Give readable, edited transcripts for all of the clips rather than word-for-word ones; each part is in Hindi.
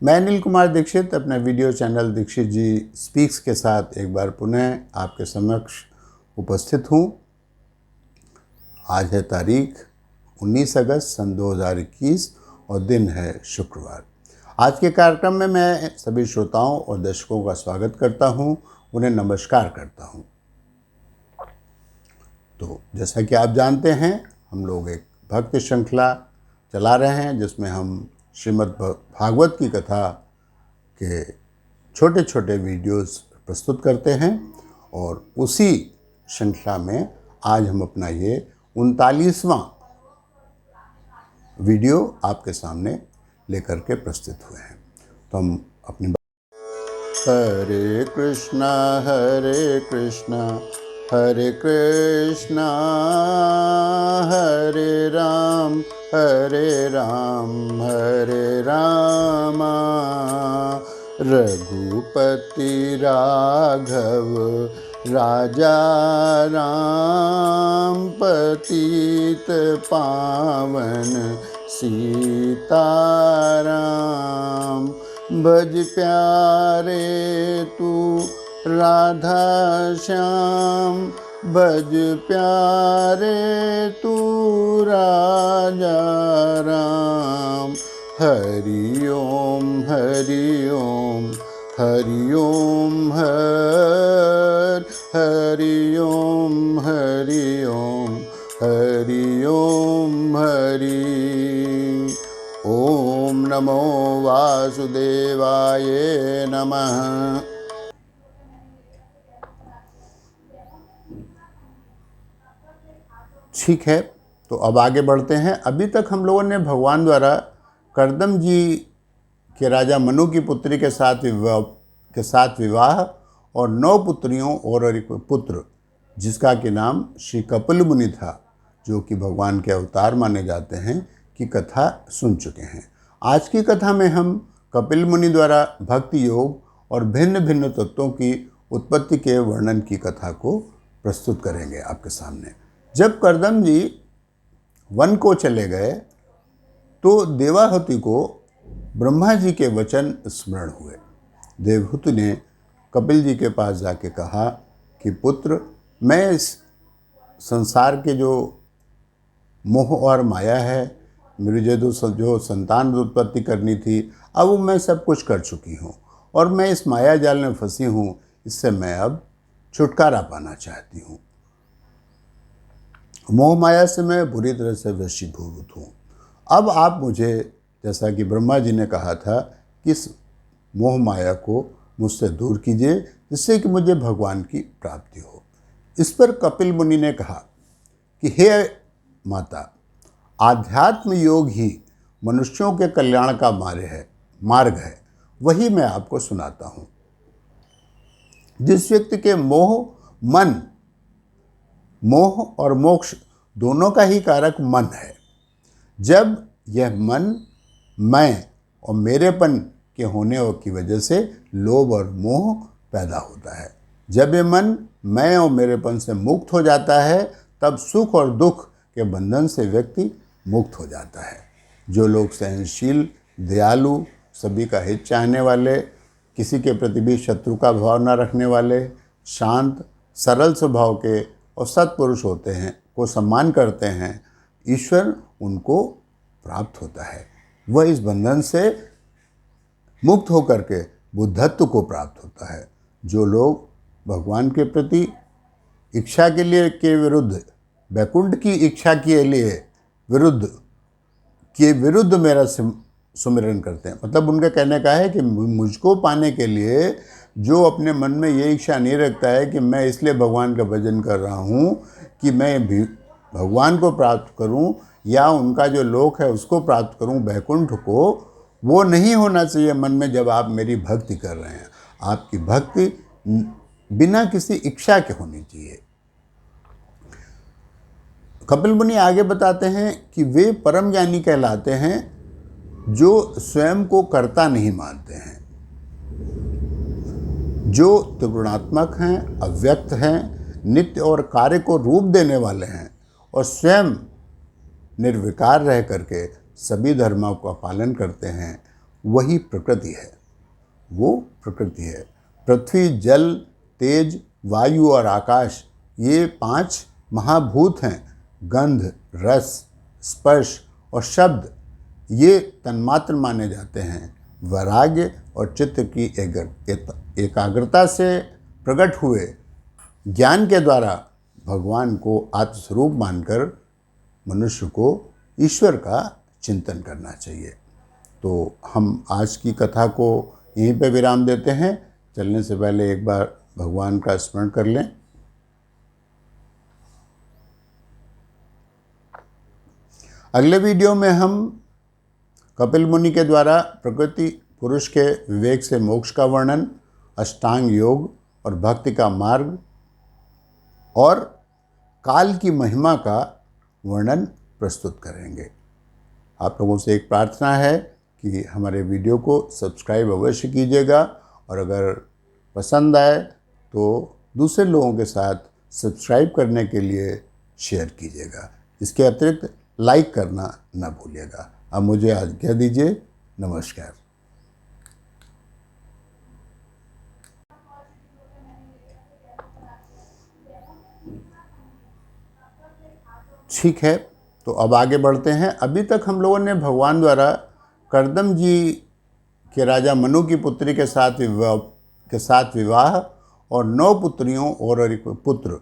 मैं अनिल कुमार दीक्षित अपने वीडियो चैनल दीक्षित जी स्पीक्स के साथ एक बार पुनः आपके समक्ष उपस्थित हूँ। आज है तारीख 19 अगस्त सन 2021 और दिन है शुक्रवार। आज के कार्यक्रम में मैं सभी श्रोताओं और दर्शकों का स्वागत करता हूँ, उन्हें नमस्कार करता हूँ। तो जैसा कि आप जानते हैं, हम लोग एक भक्ति श्रृंखला चला रहे हैं जिसमें हम श्रीमद् भागवत की कथा के छोटे छोटे वीडियोस प्रस्तुत करते हैं और उसी श्रृंखला में आज हम अपना ये 39वां वीडियो आपके सामने लेकर के प्रस्तुत हुए हैं। तो हम अपनी हरे कृष्णा हरे कृष्णा हरे राम हरे राम रघुपति राघव राजा राम पतित पावन सीताराम भज प्यारे तू राधा श्याम भज प्यारे तू राजा राम हरि ओम हरि ओम हरि ओम हरि ओम हरि ओम हरि ओम हरि ओम नमो वासुदेवाय नमः। ठीक है, तो अब आगे बढ़ते हैं। अभी तक हम लोगों ने भगवान द्वारा करदम जी के राजा मनु की पुत्री के साथ विवाह और 9 पुत्रियों और एक पुत्र जिसका कि नाम श्री कपिल मुनि था, जो कि भगवान के अवतार माने जाते हैं, की कथा सुन चुके हैं। आज की कथा में हम कपिल मुनि द्वारा भक्ति योग और भिन्न भिन्न तत्वों की उत्पत्ति के वर्णन की कथा को प्रस्तुत करेंगे आपके सामने। जब करदम जी वन को चले गए तो देवाहुति को ब्रह्मा जी के वचन स्मरण हुए। देवहूति ने कपिल जी के पास जाके कहा कि पुत्र, मैं इस संसार के जो मोह और माया है, मेरी जो संतान उत्पत्ति करनी थी, अब मैं सब कुछ कर चुकी हूँ और मैं इस माया जाल में फंसी हूँ। इससे मैं अब छुटकारा पाना चाहती हूँ। मोह माया से मैं बुरी तरह से वशीभूत हूँ। अब आप मुझे, जैसा कि ब्रह्मा जी ने कहा था, कि इस मोह माया को मुझसे दूर कीजिए जिससे कि मुझे भगवान की प्राप्ति हो। इस पर कपिल मुनि ने कहा कि हे माता, आध्यात्म योग ही मनुष्यों के कल्याण का मार्ग है, वही मैं आपको सुनाता हूँ। जिस व्यक्ति के मोह और मोक्ष दोनों का ही कारक मन है, जब यह मन मैं और मेरेपन के होने की वजह से लोभ और मोह पैदा होता है, जब यह मन मैं और मेरेपन से मुक्त हो जाता है, तब सुख और दुख के बंधन से व्यक्ति मुक्त हो जाता है। जो लोग सहनशील, दयालु, सभी का हित चाहने वाले, किसी के प्रति भी शत्रु का भाव न रखने वाले, शांत सरल स्वभाव के और सत्पुरुष होते हैं, को सम्मान करते हैं, ईश्वर उनको प्राप्त होता है। वह इस बंधन से मुक्त होकर के बुद्धत्व को प्राप्त होता है। जो लोग भगवान के प्रति इच्छा के विरुद्ध, वैकुंठ की इच्छा के लिए विरुद्ध मेरा सुमिरन करते हैं, मतलब उनका कहने का है कि मुझको पाने के लिए जो अपने मन में ये इच्छा नहीं रखता है कि मैं इसलिए भगवान का भजन कर रहा हूँ कि मैं भी भगवान को प्राप्त करूँ या उनका जो लोक है उसको प्राप्त करूँ, वैकुंठ को, वो नहीं होना चाहिए मन में जब आप मेरी भक्ति कर रहे हैं। आपकी भक्ति बिना किसी इच्छा के होनी चाहिए। कपिल मुनि आगे बताते हैं कि वे परम ज्ञानी कहलाते हैं जो स्वयं को कर्ता नहीं मानते हैं, जो त्रिगुणात्मक हैं, अव्यक्त हैं, नित्य और कार्य को रूप देने वाले हैं और स्वयं निर्विकार रह करके सभी धर्मों का पालन करते हैं वही प्रकृति है, वो प्रकृति है। पृथ्वी, जल, तेज, वायु और आकाश ये 5 महाभूत हैं। गंध, रस, स्पर्श और शब्द ये तन्मात्र माने जाते हैं। वैराग्य और चित्त की एकाग्रता से प्रकट हुए ज्ञान के द्वारा भगवान को आत्मस्वरूप मानकर मनुष्य को ईश्वर का चिंतन करना चाहिए। तो हम आज की कथा को यहीं पे विराम देते हैं। चलने से पहले एक बार भगवान का स्मरण कर लें। अगले वीडियो में हम कपिल मुनि के द्वारा प्रकृति पुरुष के विवेक से मोक्ष का वर्णन, अष्टांग योग और भक्ति का मार्ग और काल की महिमा का वर्णन प्रस्तुत करेंगे। आप लोगों से एक प्रार्थना है कि हमारे वीडियो को सब्सक्राइब अवश्य कीजिएगा और अगर पसंद आए तो दूसरे लोगों के साथ सब्सक्राइब करने के लिए शेयर कीजिएगा। इसके अतिरिक्त लाइक करना ना भूलिएगा। अब मुझे आज्ञा दीजिए। नमस्कार। ठीक है, तो अब आगे बढ़ते हैं। अभी तक हम लोगों ने भगवान द्वारा कर्दम जी के राजा मनु की पुत्री के साथ विवाह और 9 पुत्रियों और एक पुत्र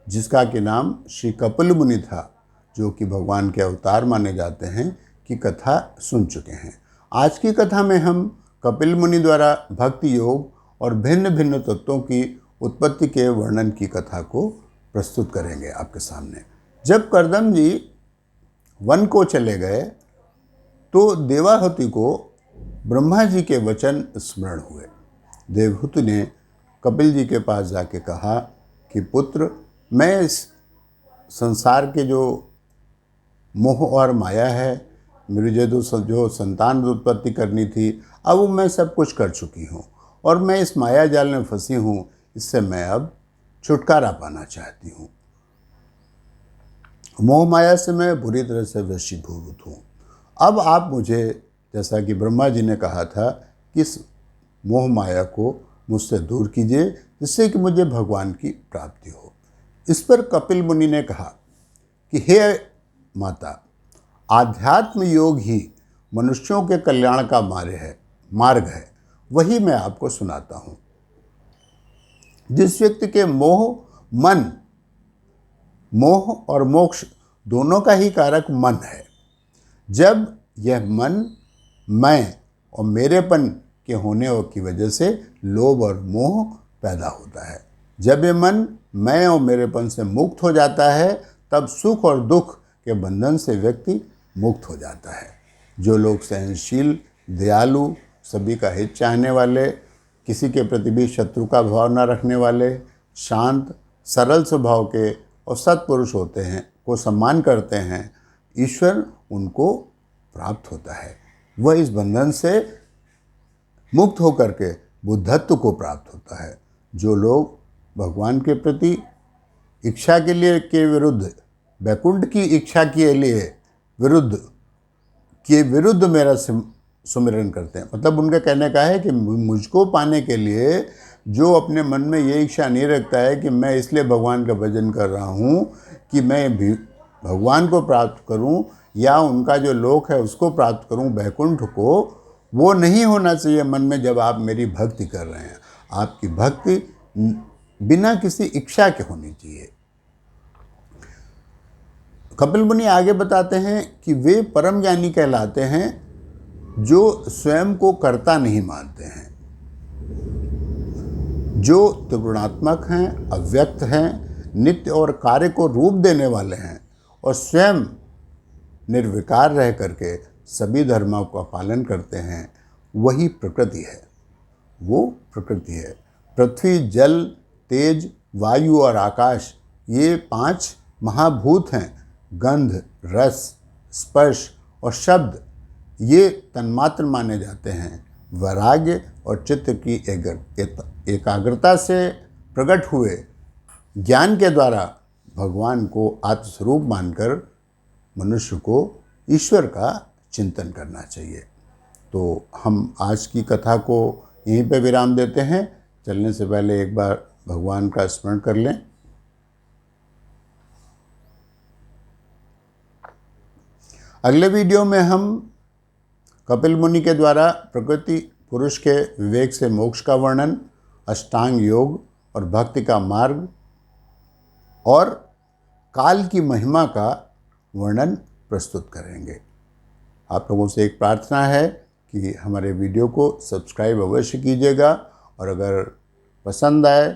जिसका कि नाम श्री कपिल मुनि था, जो कि भगवान के अवतार माने जाते हैं, की कथा सुन चुके हैं। आज की कथा में हम कपिल मुनि द्वारा भक्ति योग और भिन्न भिन्न तत्वों की उत्पत्ति के वर्णन की कथा को प्रस्तुत करेंगे आपके सामने। जब कर्दम जी वन को चले गए तो देवाहुति को ब्रह्मा जी के वचन स्मरण हुए। देवहूति ने कपिल जी के पास जाके कहा कि पुत्र, मैं इस संसार के जो मोह और माया है, मुझे जो संतान उत्पत्ति करनी थी, अब वो मैं सब कुछ कर चुकी हूँ और मैं इस माया जाल में फंसी हूँ। इससे मैं अब छुटकारा पाना चाहती हूँ। मोह माया से मैं बुरी तरह से वशीभूत हूँ। अब आप मुझे, जैसा कि ब्रह्मा जी ने कहा था, कि इस मोह माया को मुझसे दूर कीजिए जिससे कि मुझे भगवान की प्राप्ति हो। इस पर कपिल मुनि ने कहा कि हे माता, आध्यात्म योग ही मनुष्यों के कल्याण का मार्ग है, वही मैं आपको सुनाता हूँ। जिस व्यक्ति के मोह और मोक्ष दोनों का ही कारक मन है, जब यह मन मैं और मेरेपन के होने की वजह से लोभ और मोह पैदा होता है। जब ये मन मैं और मेरेपन से मुक्त हो जाता है, तब सुख और दुख के बंधन से व्यक्ति मुक्त हो जाता है। जो लोग सहनशील, दयालु, सभी का हित चाहने वाले, किसी के प्रति भी शत्रु का भाव न रखने वाले, शांत, सरल स्वभाव के और सत्पुरुष होते हैं, को सम्मान करते हैं, ईश्वर उनको प्राप्त होता है। वह इस बंधन से मुक्त होकर के बुद्धत्व को प्राप्त होता है। जो लोग भगवान के प्रति इच्छा के विरुद्ध, वैकुंठ की इच्छा के लिए विरुद्ध मेरा सुमिरन करते हैं, मतलब उनका कहने का है कि मुझको पाने के लिए जो अपने मन में ये इच्छा नहीं रखता है कि मैं इसलिए भगवान का भजन कर रहा हूँ कि मैं भी भगवान को प्राप्त करूँ या उनका जो लोक है उसको प्राप्त करूँ, वैकुंठ को, वो नहीं होना चाहिए मन में जब आप मेरी भक्ति कर रहे हैं। आपकी भक्ति बिना किसी इच्छा के होनी चाहिए। कपिल मुनि आगे बताते हैं कि वे परम ज्ञानी कहलाते हैं जो स्वयं को कर्ता नहीं मानते हैं, जो त्रिगुणात्मक हैं, अव्यक्त हैं, नित्य और कार्य को रूप देने वाले हैं और स्वयं निर्विकार रह करके सभी धर्मों का पालन करते हैं, वही प्रकृति है, वो प्रकृति है। पृथ्वी, जल, तेज, वायु और आकाश ये 5 महाभूत हैं। गंध, रस, स्पर्श और शब्द ये तन्मात्र माने जाते हैं। वैराग्य और चित्त की एकाग्रता से प्रकट हुए ज्ञान के द्वारा भगवान को आत्मस्वरूप मानकर मनुष्य को ईश्वर का चिंतन करना चाहिए। तो हम आज की कथा को यहीं पे विराम देते हैं। चलने से पहले एक बार भगवान का स्मरण कर लें। अगले वीडियो में हम कपिल मुनि के द्वारा प्रकृति पुरुष के विवेक से मोक्ष का वर्णन, अष्टांग योग और भक्ति का मार्ग और काल की महिमा का वर्णन प्रस्तुत करेंगे। आप लोगों से एक प्रार्थना है कि हमारे वीडियो को सब्सक्राइब अवश्य कीजिएगा और अगर पसंद आए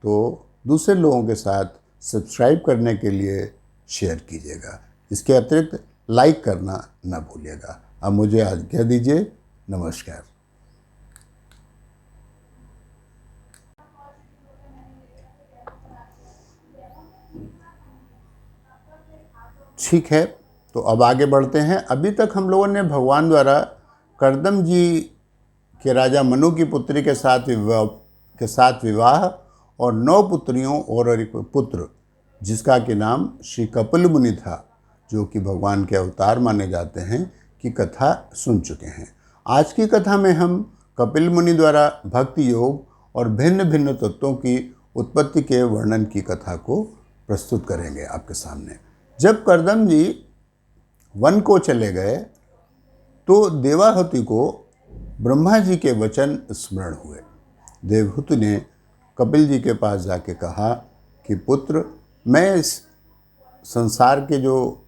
तो दूसरे लोगों के साथ सब्सक्राइब करने के लिए शेयर कीजिएगा। इसके अतिरिक्त लाइक करना न भूलिएगा। अब मुझे आज्ञा दीजिए। नमस्कार। ठीक है, तो अब आगे बढ़ते हैं। अभी तक हम लोगों ने भगवान द्वारा कर्दम जी के राजा मनु की पुत्री के साथ विवाह और 9 पुत्रियों और एक पुत्र जिसका कि नाम श्री कपिल मुनि था, जो कि भगवान के अवतार माने जाते हैं, की कथा सुन चुके हैं। आज की कथा में हम कपिल मुनि द्वारा भक्ति योग और भिन्न भिन्न तत्वों की उत्पत्ति के वर्णन की कथा को प्रस्तुत करेंगे आपके सामने। जब कर्दम जी वन को चले गए तो देवाहुति को ब्रह्मा जी के वचन स्मरण हुए। देवहूति ने कपिल जी के पास जाके कहा कि पुत्र, मैं इस संसार के जो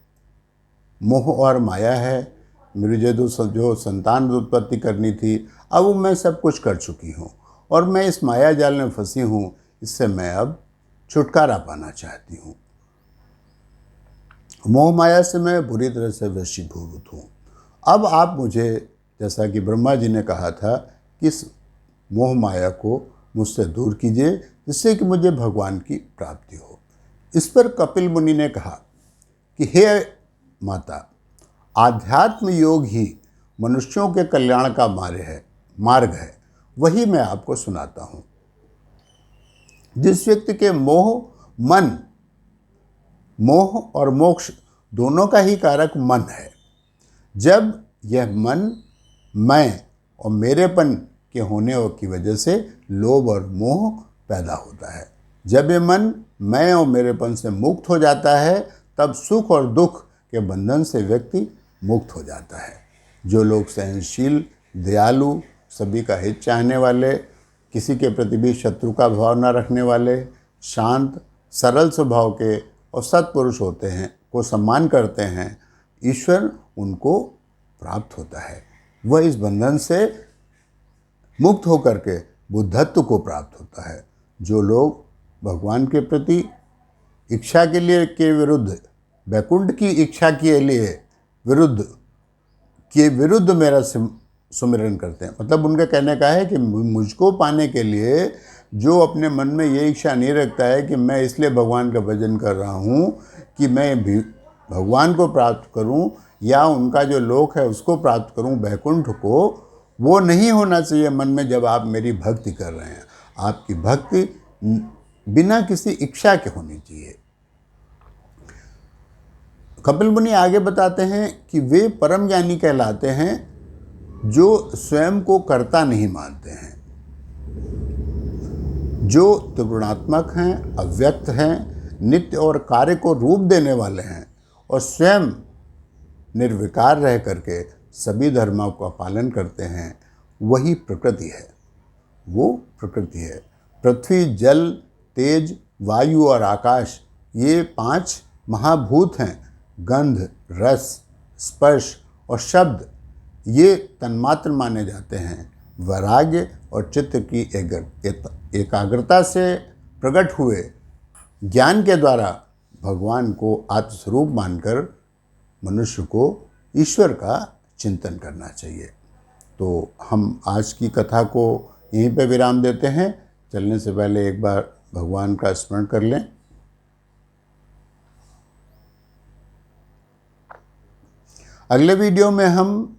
मोह और माया है, मेरी जो संतान उत्पत्ति करनी थी, अब मैं सब कुछ कर चुकी हूँ और मैं इस माया जाल में फंसी हूँ। इससे मैं अब छुटकारा पाना चाहती हूँ। मोह माया से मैं बुरी तरह से वशीभूत हूँ। अब आप मुझे, जैसा कि ब्रह्मा जी ने कहा था, कि इस मोह माया को मुझसे दूर कीजिए जिससे कि मुझे भगवान की प्राप्ति हो। इस पर कपिल मुनि ने कहा कि हे माता, आध्यात्म योग ही मनुष्यों के कल्याण का मार्ग है, वही मैं आपको सुनाता हूँ। जिस व्यक्ति के मोह और मोक्ष दोनों का ही कारक मन है, जब यह मन मैं और मेरेपन के होने की वजह से लोभ और मोह पैदा होता है, जब यह मन मैं और मेरेपन से मुक्त हो जाता है, तब सुख और दुख के बंधन से व्यक्ति मुक्त हो जाता है। जो लोग सहनशील, दयालु, सभी का हित चाहने वाले, किसी के प्रति भी शत्रु का भाव न रखने वाले, शांत, सरल स्वभाव के और सत्पुरुष होते हैं, को सम्मान करते हैं, ईश्वर उनको प्राप्त होता है। वह इस बंधन से मुक्त होकर के बुद्धत्व को प्राप्त होता है। जो लोग भगवान के प्रति इच्छा के विरुद्ध, वैकुंठ की इच्छा के लिए विरुद्ध मेरा सुमिरन करते हैं, मतलब उनका कहने का है कि मुझको पाने के लिए जो अपने मन में ये इच्छा नहीं रखता है कि मैं इसलिए भगवान का भजन कर रहा हूँ कि मैं भी भगवान को प्राप्त करूँ या उनका जो लोक है उसको प्राप्त करूँ, वैकुंठ को, वो नहीं होना चाहिए मन में जब आप मेरी भक्ति कर रहे हैं। आपकी भक्ति बिना किसी इच्छा के होनी चाहिए। कपिल मुनि आगे बताते हैं कि वे परम ज्ञानी कहलाते हैं जो स्वयं को कर्ता नहीं मानते हैं, जो त्रिगुणात्मक हैं, अव्यक्त हैं, नित्य और कार्य को रूप देने वाले हैं और स्वयं निर्विकार रह करके सभी धर्मों का पालन करते हैं। वही प्रकृति है, वो प्रकृति है। पृथ्वी, जल, तेज, वायु और आकाश, ये 5 महाभूत हैं। गंध, रस, स्पर्श और शब्द ये तन्मात्र माने जाते हैं। वैराग्य और चित्त की एकाग्रता से प्रकट हुए ज्ञान के द्वारा भगवान को आत्मस्वरूप मानकर मनुष्य को ईश्वर का चिंतन करना चाहिए। तो हम आज की कथा को यहीं पे विराम देते हैं। चलने से पहले एक बार भगवान का स्मरण कर लें। अगले वीडियो में हम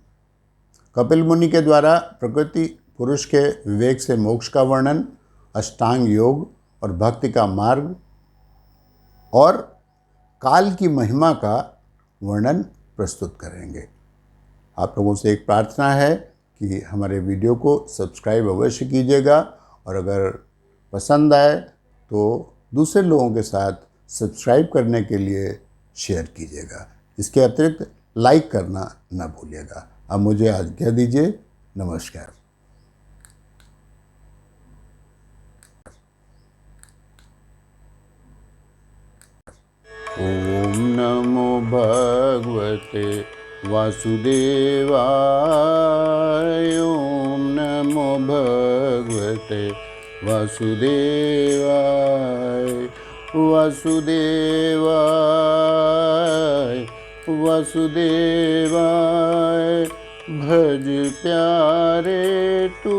कपिल मुनि के द्वारा प्रकृति पुरुष के विवेक से मोक्ष का वर्णन, अष्टांग योग और भक्ति का मार्ग और काल की महिमा का वर्णन प्रस्तुत करेंगे। आप लोगों से एक प्रार्थना है कि हमारे वीडियो को सब्सक्राइब अवश्य कीजिएगा, और अगर पसंद आए तो दूसरे लोगों के साथ सब्सक्राइब करने के लिए शेयर कीजिएगा। इसके अतिरिक्त लाइक करना ना भूलिएगा। अब मुझे आज्ञा दीजिए। नमस्कार। ओम नमो भगवते वासुदेवाय। ओम नमो भगवते वासुदेवाय। वासुदेवाय वासुदेवाय भज प्यारे तू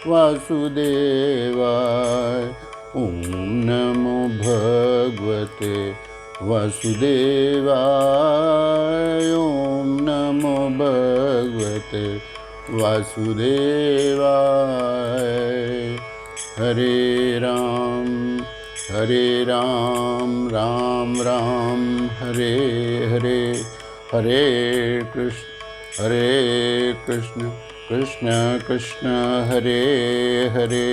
वासुदेवाय। ओम नमो भगवते वासुदेवाय। ओम नमो भगवते वासुदेवाय। हरे राम राम राम हरे हरे, हरे कृष्ण कृष्ण कृष्ण हरे हरे।